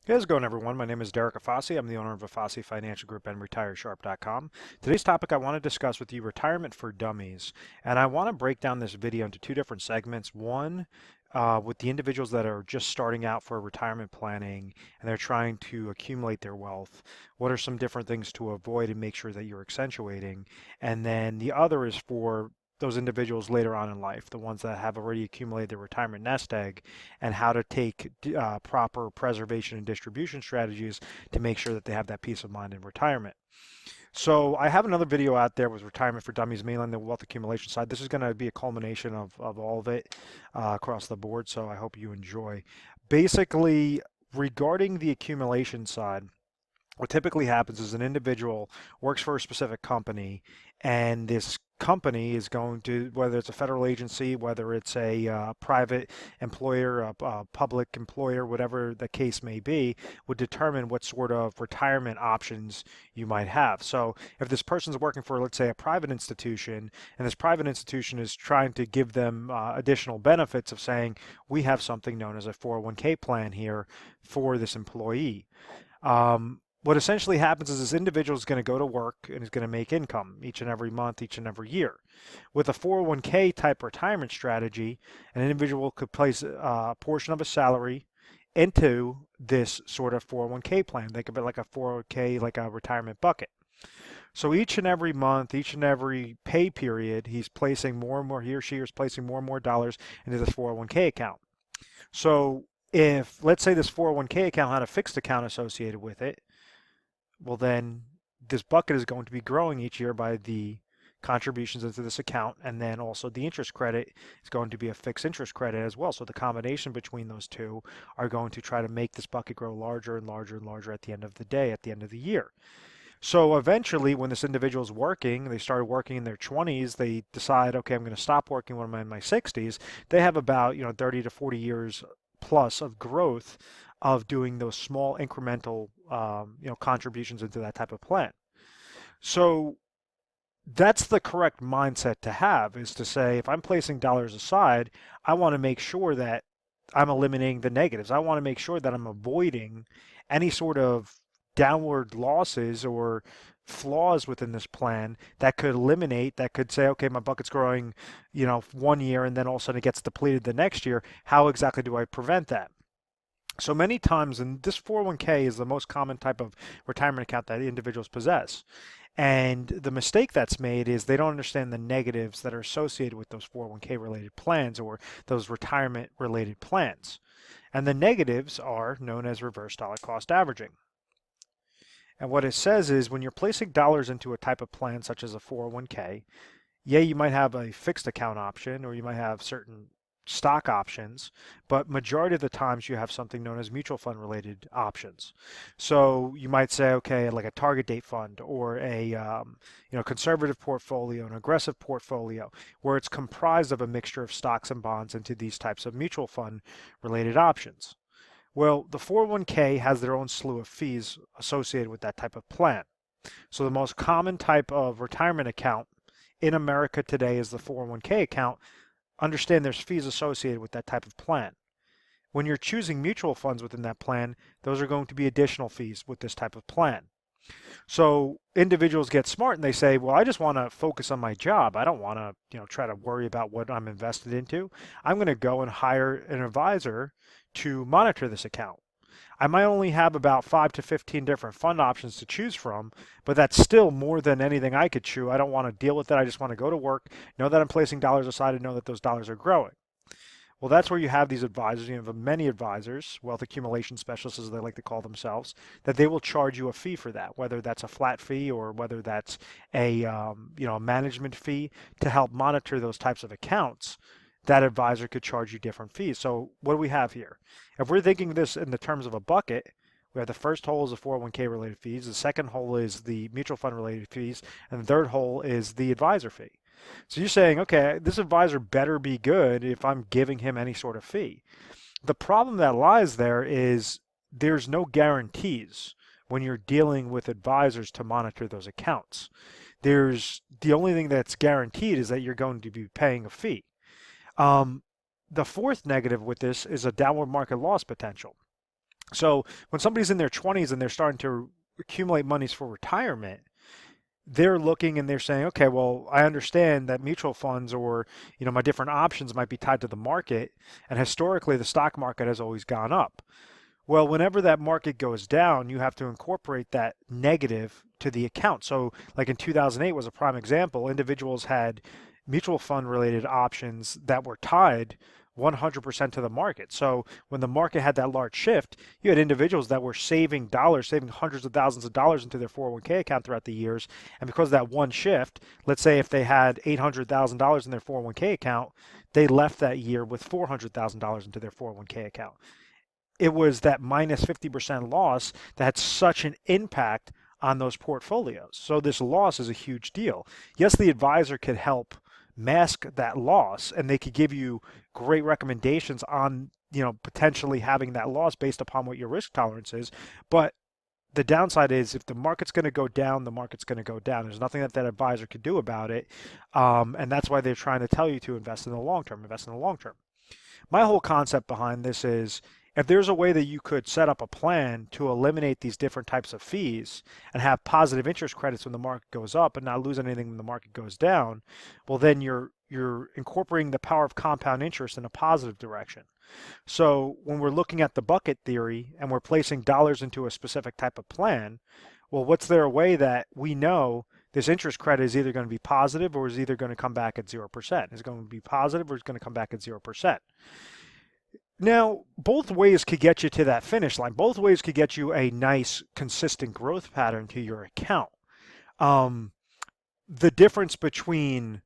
Hey, how's it going, everyone? My name is Derek Afasi. I'm the owner of Afasi Financial Group and RetireSharp.com. Today's topic I want to discuss with you retirement for dummies. And I want to break down this video into two different segments. One, with the individuals that are just starting out for retirement planning and they're trying to accumulate their wealth. What are some different things to avoid and make sure that you're accentuating? And then the other is for those individuals later on in life, the ones that have already accumulated their retirement nest egg, and how to take proper preservation and distribution strategies to make sure that they have that peace of mind in retirement. So I have another video out there with retirement for dummies, mainly on the wealth accumulation side. This is going to be a culmination of all of it across the board, so I hope you enjoy. Basically, regarding the accumulation side, what typically happens is an individual works for a specific company, and this company is going to, whether it's a federal agency, whether it's a private employer, a public employer, whatever the case may be, would determine what sort of retirement options you might have. So if this person's working for, let's say, a private institution, and this private institution is trying to give them additional benefits of saying, we have something known as a 401k plan here for this employee. What essentially happens is this individual is going to go to work and is going to make income each and every month, each and every year. With a 401k type retirement strategy, an individual could place a portion of a salary into this sort of 401k plan. Think of it like a 401k, like a retirement bucket. So each and every month, each and every pay period, he's placing more and more, he or she is placing more and more dollars into this 401k account. So if, let's say, this 401k account had a fixed account associated with it, well, then this bucket is going to be growing each year by the contributions into this account, and then also the interest credit is going to be a fixed interest credit as well. So the combination between those two are going to try to make this bucket grow larger and larger and larger at the end of the day, at the end of the year. So eventually, when this individual is working, they started working in their 20s, they decide, okay, I'm going to stop working when I'm in my 60s. They have about, 30 to 40 years plus of growth of doing those small incremental, contributions into that type of plan. So that's the correct mindset to have, is to say, if I'm placing dollars aside, I want to make sure that I'm eliminating the negatives. I want to make sure that I'm avoiding any sort of downward losses or flaws within this plan that could eliminate, that could say, okay, my bucket's growing, 1 year and then all of a sudden it gets depleted the next year. How exactly do I prevent that? So many times, and this 401k is the most common type of retirement account that individuals possess. And the mistake that's made is they don't understand the negatives that are associated with those 401k related plans or those retirement related plans. And the negatives are known as reverse dollar cost averaging. And what it says is when you're placing dollars into a type of plan such as a 401k, yeah, you might have a fixed account option or you might have certain stock options, but majority of the times you have something known as mutual fund related options. So you might say, okay, like a target date fund or a conservative portfolio, an aggressive portfolio, where it's comprised of a mixture of stocks and bonds into these types of mutual fund related options. Well, the 401k has their own slew of fees associated with that type of plan. So the most common type of retirement account in America today is the 401k account. Understand there's fees associated with that type of plan. When you're choosing mutual funds within that plan, those are going to be additional fees with this type of plan. So individuals get smart and they say, well, I just want to focus on my job. I don't want to, try to worry about what I'm invested into. I'm going to go and hire an advisor to monitor this account. I might only have about 5 to 15 different fund options to choose from, but that's still more than anything I could chew. I don't want to deal with it. I just want to go to work, know that I'm placing dollars aside, and know that those dollars are growing. Well, that's where you have these advisors. You have many advisors, wealth accumulation specialists, as they like to call themselves, that they will charge you a fee for that, whether that's a flat fee or whether that's a management fee to help monitor those types of accounts. That advisor could charge you different fees. So what do we have here? If we're thinking this in the terms of a bucket, we have the first hole is the 401k related fees, the second hole is the mutual fund related fees, and the third hole is the advisor fee. So you're saying, okay, this advisor better be good if I'm giving him any sort of fee. The problem that lies there is there's no guarantees when you're dealing with advisors to monitor those accounts. The only thing that's guaranteed is that you're going to be paying a fee. The fourth negative with this is a downward market loss potential. So when somebody's in their 20s and they're starting to accumulate monies for retirement, they're looking and they're saying, okay, well, I understand that mutual funds or, my different options might be tied to the market, and historically the stock market has always gone up. Well, whenever that market goes down, you have to incorporate that negative to the account. So, like in 2008 was a prime example, individuals had mutual fund related options that were tied 100% to the market. So, when the market had that large shift, you had individuals that were saving dollars, saving hundreds of thousands of dollars into their 401k account throughout the years. And because of that one shift, let's say if they had $800,000 in their 401k account, they left that year with $400,000 into their 401k account. It was that minus 50% loss that had such an impact on those portfolios. So this loss is a huge deal. Yes, the advisor could help mask that loss and they could give you great recommendations on, potentially having that loss based upon what your risk tolerance is. But the downside is if the market's going to go down, the market's going to go down. There's nothing that advisor could do about it. And that's why they're trying to tell you to invest in the long term, invest in the long term. My whole concept behind this is if there's a way that you could set up a plan to eliminate these different types of fees and have positive interest credits when the market goes up and not lose anything when the market goes down, well then you're incorporating the power of compound interest in a positive direction. So when we're looking at the bucket theory and we're placing dollars into a specific type of plan, well, what's there a way that we know this interest credit is either going to be positive or is either going to come back at 0%? Is it going to be positive or is it going to come back at 0%? Now, both ways could get you to that finish line. Both ways could get you a nice, consistent growth pattern to your account. The difference between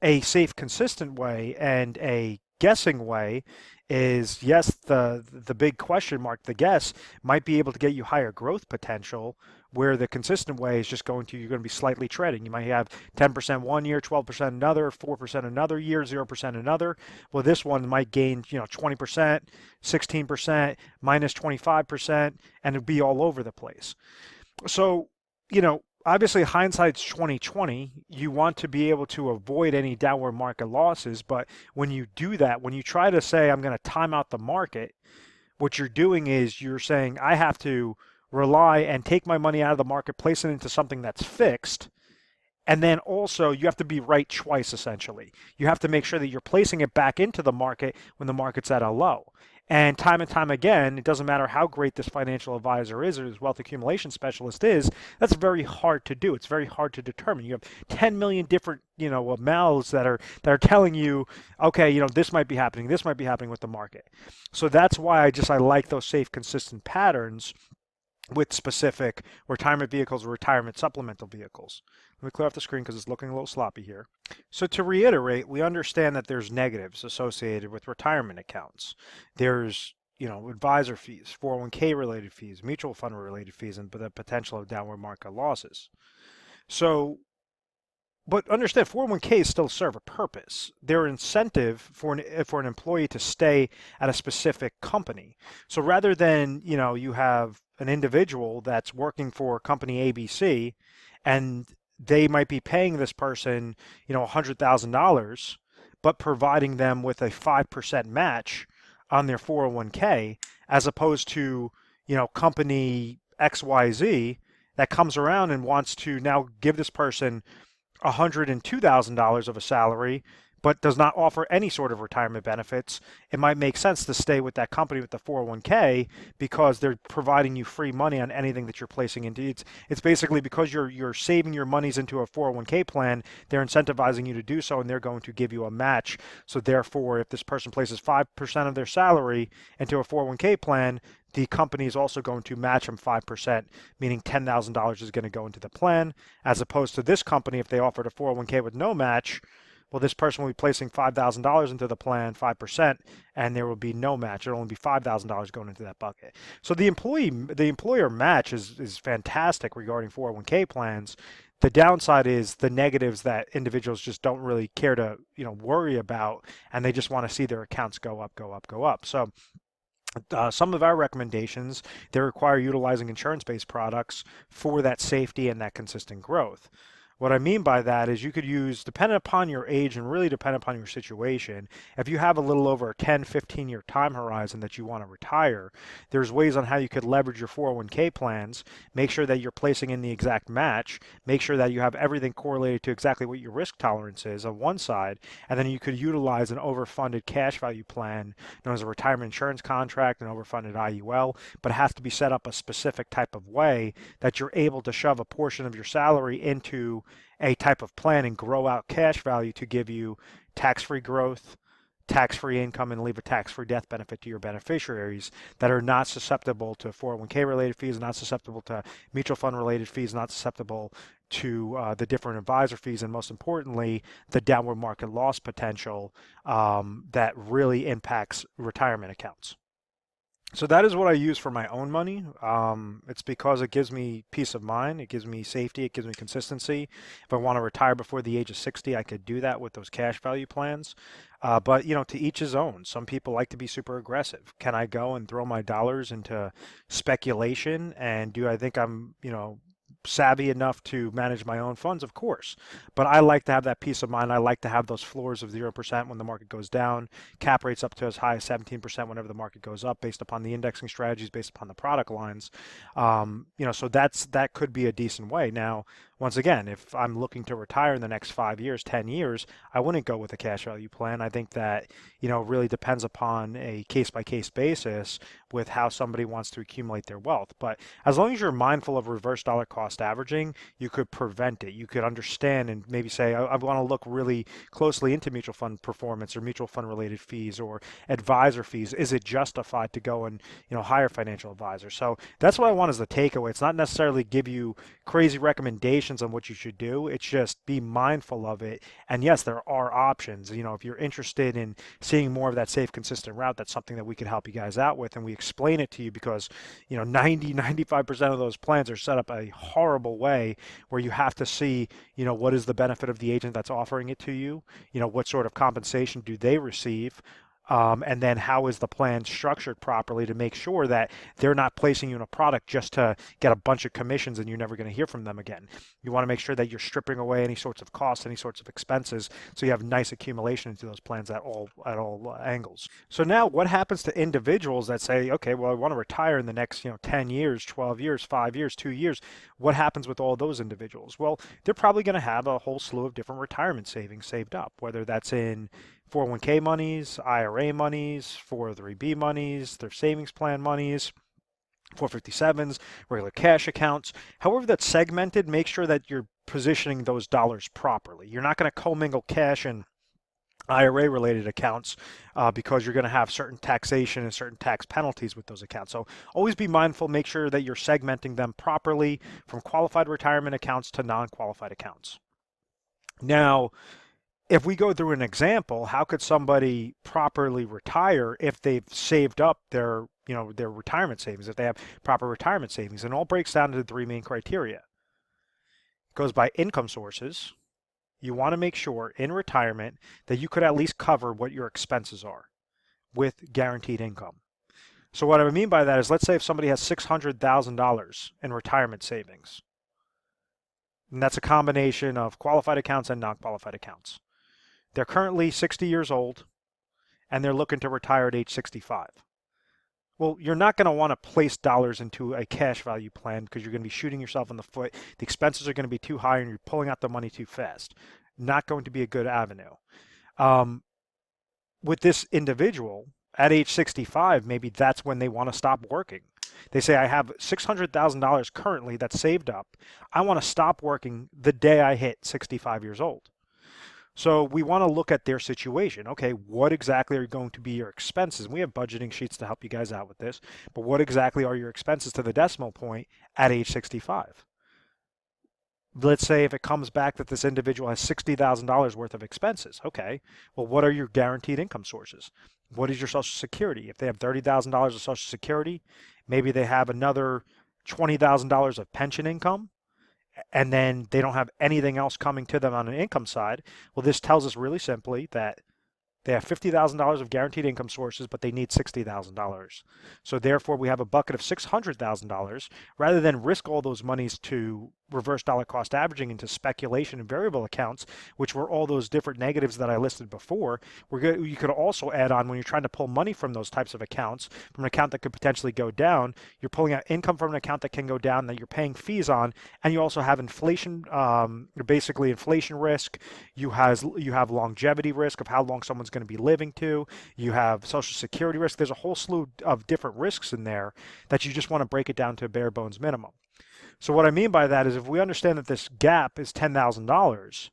a safe, consistent way and a guessing way is yes, the big question mark, the guess might be able to get you higher growth potential, where the consistent way is just you're going to be slightly treading. You might have 10% one year, 12% another, 4% another year, 0% another. Well, this one might gain, 20%, 16%, minus 25%, and it'd be all over the place. So, obviously hindsight's 2020. You want to be able to avoid any downward market losses, but when you do that, when you try to say I'm going to time out the market, what you're doing is you're saying I have to rely and take my money out of the market, place it into something that's fixed, and then also you have to be right twice essentially. You have to make sure that you're placing it back into the market when the market's at a low. And time again, it doesn't matter how great this financial advisor is or this wealth accumulation specialist is, that's very hard to do. It's very hard to determine. You have 10 million different, mouths that are telling you, okay, this might be happening, this might be happening with the market. So that's why I like those safe, consistent patterns with specific retirement vehicles or retirement supplemental vehicles. Let me clear off the screen because it's looking a little sloppy here. So to reiterate, we understand that there's negatives associated with retirement accounts. There's, advisor fees, 401k related fees, mutual fund related fees, and the potential of downward market losses. So, but understand 401ks still serve a purpose. They're an incentive for an employee to stay at a specific company. So rather than, you have an individual that's working for company ABC and they might be paying this person, $100,000, but providing them with a 5% match on their 401k, as opposed to, company XYZ that comes around and wants to now give this person $102,000 of a salary, but does not offer any sort of retirement benefits. It might make sense to stay with that company with the 401k because they're providing you free money on anything that you're placing into. It's basically because you're saving your monies into a 401k plan, they're incentivizing you to do so, and they're going to give you a match. So therefore, if this person places 5% of their salary into a 401k plan, the company is also going to match them 5%, meaning $10,000 is going to go into the plan, as opposed to this company, if they offered a 401k with no match, well, this person will be placing $5,000 into the plan, 5%, and there will be no match. It'll only be $5,000 going into that bucket. So the employer match is fantastic regarding 401k plans. The downside is the negatives that individuals just don't really care to, worry about, and they just want to see their accounts go up, go up, go up. So some of our recommendations, they require utilizing insurance-based products for that safety and that consistent growth. What I mean by that is you could use, depending upon your age and really depending upon your situation, if you have a little over a 10, 15-year time horizon that you want to retire, there's ways on how you could leverage your 401k plans, make sure that you're placing in the exact match, make sure that you have everything correlated to exactly what your risk tolerance is on one side, and then you could utilize an overfunded cash value plan known as a retirement insurance contract, an overfunded IUL, but it has to be set up a specific type of way that you're able to shove a portion of your salary into a type of plan and grow out cash value to give you tax-free growth, tax-free income, and leave a tax-free death benefit to your beneficiaries that are not susceptible to 401k related fees, not susceptible to mutual fund related fees, not susceptible to the different advisor fees, and most importantly, the downward market loss potential that really impacts retirement accounts. So that is what I use for my own money. It's because it gives me peace of mind, it gives me safety, it gives me consistency. If I want to retire before the age of 60, I could do that with those cash value plans. But to each his own. Some people like to be super aggressive. Can I go and throw my dollars into speculation? And do I think I'm, savvy enough to manage my own funds? Of course. But I like to have that peace of mind. I like to have those floors of 0% when the market goes down, cap rates up to as high as 17% whenever the market goes up based upon the indexing strategies, based upon the product lines. So that could be a decent way. Now, once again, if I'm looking to retire in the next 5 years, 10 years, I wouldn't go with a cash value plan. I think that, really depends upon a case-by-case basis with how somebody wants to accumulate their wealth. But as long as you're mindful of reverse dollar cost averaging, you could prevent it. You could understand and maybe say, I want to look really closely into mutual fund performance or mutual fund related fees or advisor fees. Is it justified to go and, hire financial advisors? So that's what I want as the takeaway. It's not necessarily give you crazy recommendations on what you should do. It's just be mindful of it. And yes, there are options. If you're interested in seeing more of that safe, consistent route, that's something that we could help you guys out with. And we explain it to you because, 95% of those plans are set up a horrible way where you have to see, what is the benefit of the agent that's offering it to you? What sort of compensation do they receive? And then how is the plan structured properly to make sure that they're not placing you in a product just to get a bunch of commissions and you're never going to hear from them again. You want to make sure that you're stripping away any sorts of costs, any sorts of expenses, so you have nice accumulation into those plans at all angles. So now what happens to individuals that say, okay, well, I want to retire in the next 10 years, 12 years, 5 years, 2 years. What happens with all those individuals? Well, they're probably going to have a whole slew of different retirement savings saved up, whether that's in 401k monies, IRA monies, 403b monies, their savings plan monies, 457s, regular cash accounts. However that's segmented, make sure that you're positioning those dollars properly. You're not going to commingle cash and IRA related accounts because you're going to have certain taxation and certain tax penalties with those accounts. So always be mindful, make sure that you're segmenting them properly from qualified retirement accounts to non-qualified accounts. Now, if we go through an example, how could somebody properly retire if they've saved up their retirement savings, if they have proper retirement savings? And it all breaks down to the three main criteria. It goes by income sources. You want to make sure in retirement that you could at least cover what your expenses are with guaranteed income. So what I mean by that is, let's say if somebody has $600,000 in retirement savings, and that's a combination of qualified accounts and non-qualified accounts. They're currently 60 years old, and they're looking to retire at age 65. Well, you're not going to want to place dollars into a cash value plan because you're going to be shooting yourself in the foot. The expenses are going to be too high, and you're pulling out the money too fast. Not going to be a good avenue. With this individual, at age 65, maybe that's when they want to stop working. They say, I have $600,000 currently that's saved up. I want to stop working the day I hit 65 years old. So we want to look at their situation. Okay, what exactly are going to be your expenses? And we have budgeting sheets to help you guys out with this, but what exactly are your expenses to the decimal point at age 65? Let's say if it comes back that this individual has $60,000 worth of expenses. Okay, well, what are your guaranteed income sources? What is your Social Security? If they have $30,000 of Social Security, maybe they have another $20,000 of pension income, and then they don't have anything else coming to them on an income side. Well, this tells us really simply that They have $50,000 of guaranteed income sources, but they need $60,000. So therefore, we have a bucket of $600,000. Rather than risk all those monies to reverse dollar cost averaging into speculation and variable accounts, which were all those different negatives that I listed before, you could also add on when you're trying to pull money from those types of accounts, from an account that could potentially go down, you're pulling out income from an account that can go down that you're paying fees on, and you also have inflation, basically inflation risk. You have longevity risk of how long someone's going to be living to. You have Social Security risk. There's a whole slew of different risks in there that you just want to break it down to a bare bones minimum. So what I mean by that is if we understand that this gap is $10,000,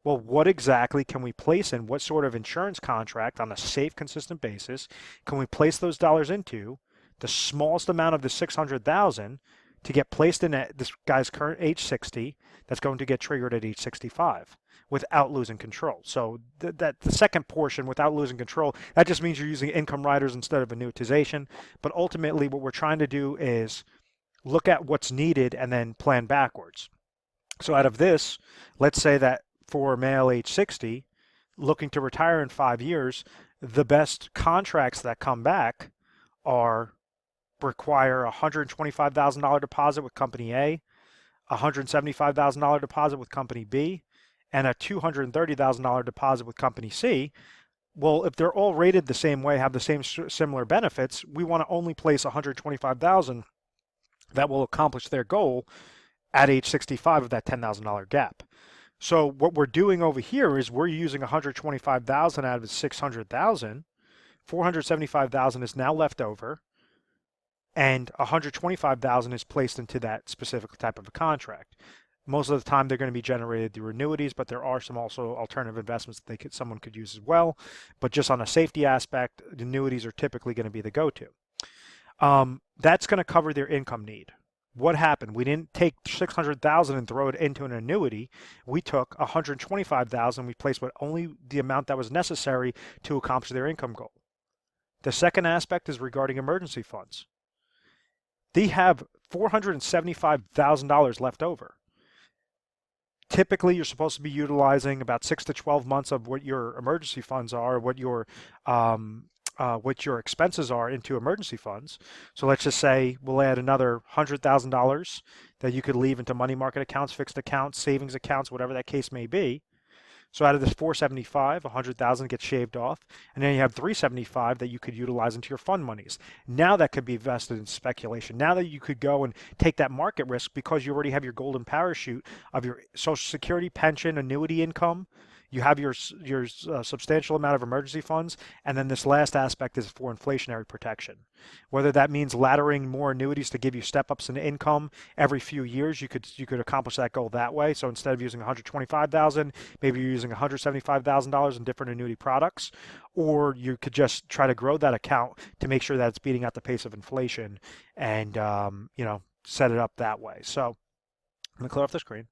well, what exactly can we place in? What sort of insurance contract on a safe, consistent basis can we place those dollars into, the smallest amount of the 600,000 to get placed in at this guy's current age 60 that's going to get triggered at age 65 without losing control. So the second portion, without losing control, that just means you're using income riders instead of annuitization. But ultimately what we're trying to do is look at what's needed and then plan backwards. So out of this, let's say that for a male age 60, looking to retire in 5 years, the best contracts that come back require a $125,000 deposit with company A, a $175,000 deposit with company B, and a $230,000 deposit with company C. Well, if they're all rated the same way, have the same similar benefits, we want to only place $125,000 that will accomplish their goal at age 65 of that $10,000 gap. So what we're doing over here is we're using $125,000 out of the $600,000. $475,000 is now left over, and $125,000 is placed into that specific type of a contract. Most of the time they're going to be generated through annuities, but there are some also alternative investments that someone could use as well. But just on a safety aspect, annuities are typically going to be the go-to. That's going to cover their income need. What happened? We didn't take $600,000 and throw it into an annuity. We took $125,000. We placed only the amount that was necessary to accomplish their income goal. The second aspect is regarding emergency funds. They have $475,000 left over. Typically, you're supposed to be utilizing about 6 to 12 months of what your emergency funds are, what your expenses are into emergency funds. So let's just say we'll add another $100,000 that you could leave into money market accounts, fixed accounts, savings accounts, whatever that case may be. So out of this 475, 100,000 gets shaved off, and then you have 375 that you could utilize into your fund monies. Now that could be invested in speculation. Now that you could go and take that market risk because you already have your golden parachute of your Social Security, pension, annuity income. You have your substantial amount of emergency funds, and then this last aspect is for inflationary protection. Whether that means laddering more annuities to give you step-ups in income every few years, you could accomplish that goal that way. So instead of using $125,000, maybe you're using $175,000 in different annuity products, or you could just try to grow that account to make sure that it's beating out the pace of inflation, and set it up that way. So I'm going to clear off the screen.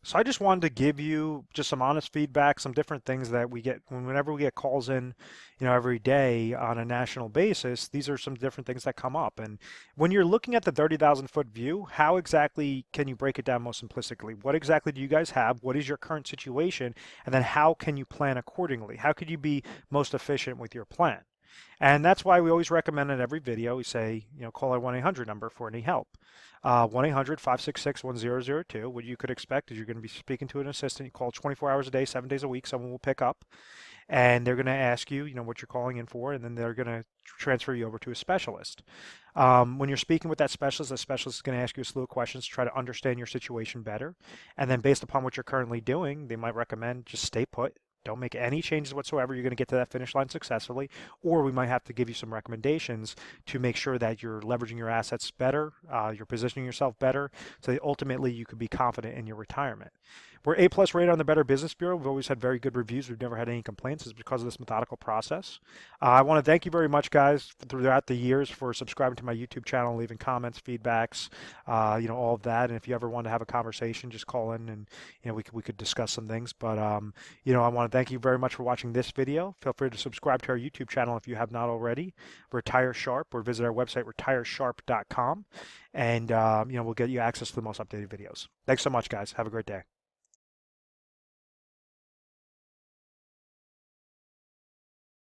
So I just wanted to give you just some honest feedback, some different things that we get whenever we get calls in, every day on a national basis. These are some different things that come up. And when you're looking at the 30,000-foot view, how exactly can you break it down most simplistically? What exactly do you guys have? What is your current situation? And then how can you plan accordingly? How could you be most efficient with your plan? And that's why we always recommend in every video, we say, call our 1-800 number for any help. 1-800-566-1002. What you could expect is you're going to be speaking to an assistant. You call 24 hours a day, 7 days a week. Someone will pick up, and they're going to ask you, what you're calling in for, and then they're going to transfer you over to a specialist. When you're speaking with that specialist, the specialist is going to ask you a slew of questions to try to understand your situation better. And then based upon what you're currently doing, they might recommend just stay put. Don't make any changes whatsoever. You're going to get to that finish line successfully, or we might have to give you some recommendations to make sure that you're leveraging your assets better, you're positioning yourself better, so that ultimately you could be confident in your retirement. We're A+ rated on the Better Business Bureau. We've always had very good reviews. We've never had any complaints. It's because of this methodical process. I want to thank you very much, guys, throughout the years for subscribing to my YouTube channel, leaving comments, feedbacks, all of that. And if you ever want to have a conversation, just call in and we could discuss some things. But I want to thank you very much for watching this video. Feel free to subscribe to our YouTube channel if you have not already. Retire Sharp, or visit our website retiresharp.com, and we'll get you access to the most updated videos. Thanks so much, guys. Have a great day.